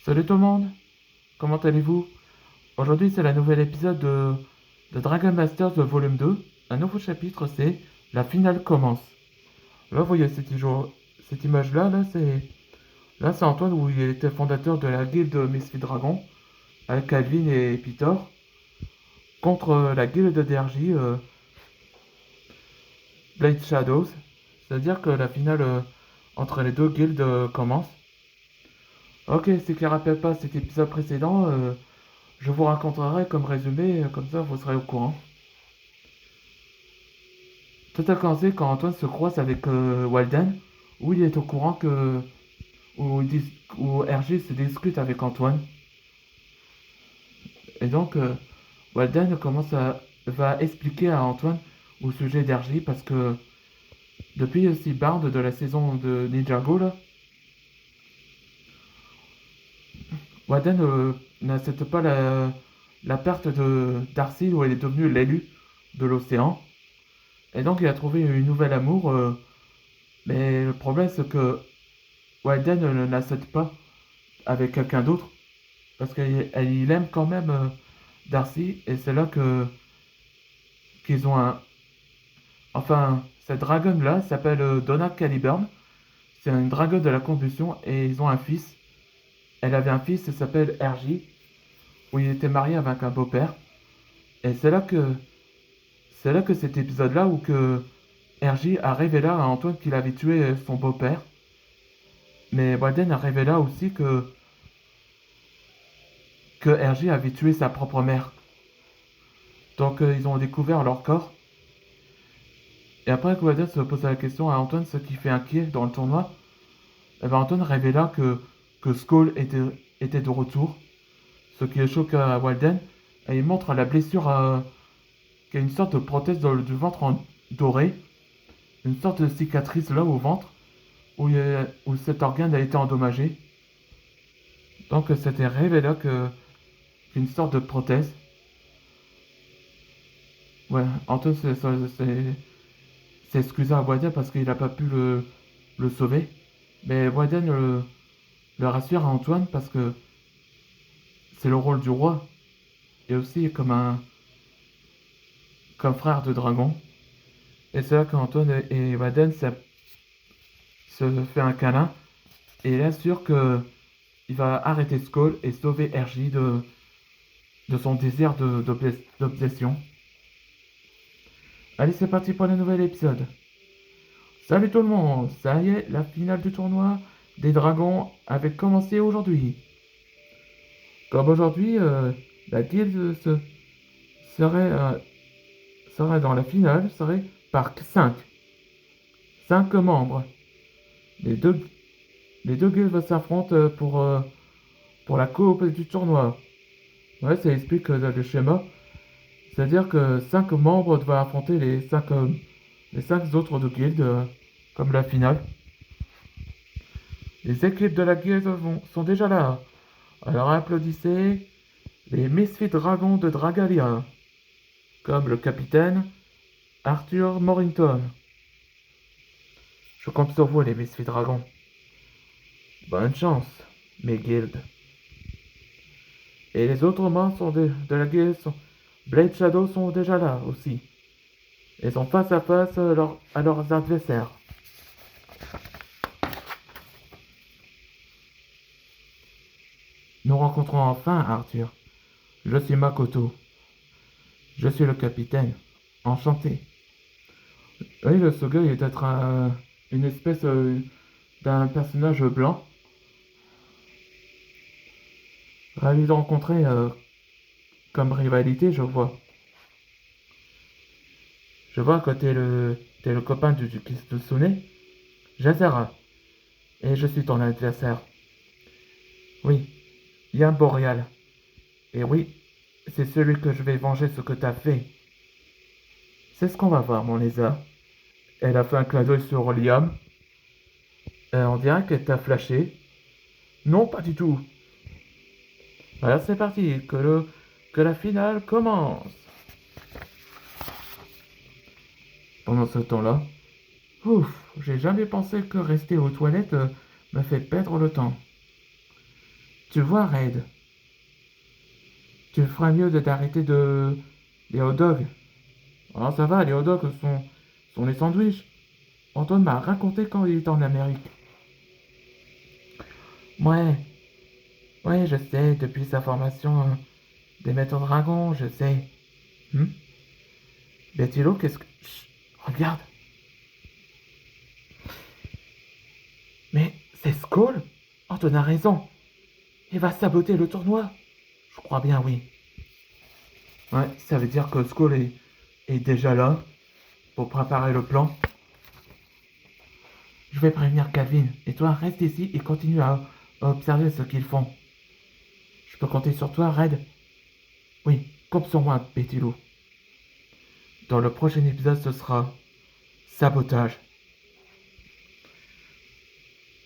Salut tout le monde, comment allez-vous? Aujourd'hui c'est la nouvelle épisode de Dragon Masters volume 2. Un nouveau chapitre, c'est la finale commence. Là vous voyez cette image là c'est Antoine où il était fondateur de la guilde Misfit Dragon avec Calvin et Peter contre la guilde d'Ergy Blade Shadows. C'est-à-dire que la finale entre les deux guildes commence. Ok, ce qui ne rappelle pas cet épisode précédent, je vous raconterai comme résumé, comme ça vous serez au courant. Tout a commencé quand Antoine se croise avec Walden, où il est au courant que. Où RG se discute avec Antoine. Et donc, Walden va expliquer à Antoine au sujet d'RG parce que depuis Seabound de la saison de Ninjago, là, Walden n'accepte pas la perte de Darcy où elle est devenue l'élu de l'océan. Et donc, il a trouvé une nouvelle amour. Mais le problème, c'est que Walden ne l'accepte pas avec quelqu'un d'autre parce qu'il aime quand même Darcy et c'est là que qu'ils ont un enfin cette dragon là s'appelle Donna Caliburn. C'est une dragon de la combustion et ils ont un fils. Elle avait un fils qui s'appelle RJ où il était marié avec un beau-père et c'est là que cet épisode là où que RJ a révélé à Antoine qu'il avait tué son beau-père, mais Walden a révélé aussi que RJ avait tué sa propre mère. Donc ils ont découvert leur corps. Et après que Walden se posa la question à Antoine ce qui fait inquiet dans le tournoi, eh ben Antoine révéla que Skull était de retour, ce qui choque à Walden, et il montre la blessure qui a une sorte de prothèse du ventre en doré, une sorte de cicatrice là au ventre, où cet organe a été endommagé. Donc c'était révélé qu'une sorte de prothèse. Ouais, Antoine s'est excusé à Walden parce qu'il n'a pas pu le sauver. Mais Walden le rassure à Antoine parce que c'est le rôle du roi et aussi comme frère de dragon. Et c'est là qu'Antoine et Walden se fait un câlin et il assure que il va arrêter Skull et sauver RJ de son désir d'obsession. Allez, c'est parti pour le nouvel épisode. Salut tout le monde, ça y est, la finale du tournoi des dragons avait commencé aujourd'hui. Comme aujourd'hui, la guilde serait, euh, serait dans la finale, serait par 5. 5 membres. Les deux, les deux guildes s'affrontent pour la coupe du tournoi. Ouais, ça explique le schéma. C'est-à-dire que 5 membres doivent affronter les cinq autres de guildes, comme la finale. Les équipes de la guilde sont déjà là. Alors applaudissez les Misfit Dragons de Dragalia, comme le capitaine Arthur Morrington. Je compte sur vous, les Misfit Dragons. Bonne chance, mes guildes. Et les autres membres de la guilde Blade Shadow sont déjà là aussi. Ils sont face à face à leurs adversaires. Nous rencontrons enfin Arthur. Je suis Makoto. Je suis le capitaine. Enchanté. Oui, le Sogei est être une espèce d'un personnage blanc. Ravi de rencontrer comme rivalité, je vois. Je vois que t'es le copain du Kitsune, Jazera. Et je suis ton adversaire. Oui, Yann Boreal. Et oui, c'est celui que je vais venger ce que t'as fait. C'est ce qu'on va voir, mon lézard. Elle a fait un clin d'œil sur Liam. On dirait qu'elle t'a flashé. Non, pas du tout. Alors c'est parti, que la finale commence. Pendant ce temps-là, ouf, j'ai jamais pensé que rester aux toilettes me fait perdre le temps. Tu vois, Red, tu ferais mieux de t'arrêter de les hot dogs. Alors ça va, les hot dogs sont les sandwichs. Antoine m'a raconté quand il était en Amérique. Ouais, ouais, je sais, depuis sa formation des maîtres dragons, je sais. Hmm. Betty-Lo, qu'est-ce que... Chut, regarde. Mais c'est Skull. Antoine a raison. Il va saboter le tournoi. Je crois bien, oui. Ouais, ça veut dire que Skull est déjà là pour préparer le plan. Je vais prévenir Calvin. Et toi, reste ici et continue à observer ce qu'ils font. Je peux compter sur toi, Red? Oui, compte sur moi, Betty Lou. Dans le prochain épisode, ce sera sabotage.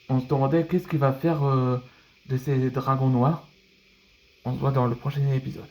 On se demandait qu'est-ce qu'il va faire de ces dragons noirs. On se voit dans le prochain épisode.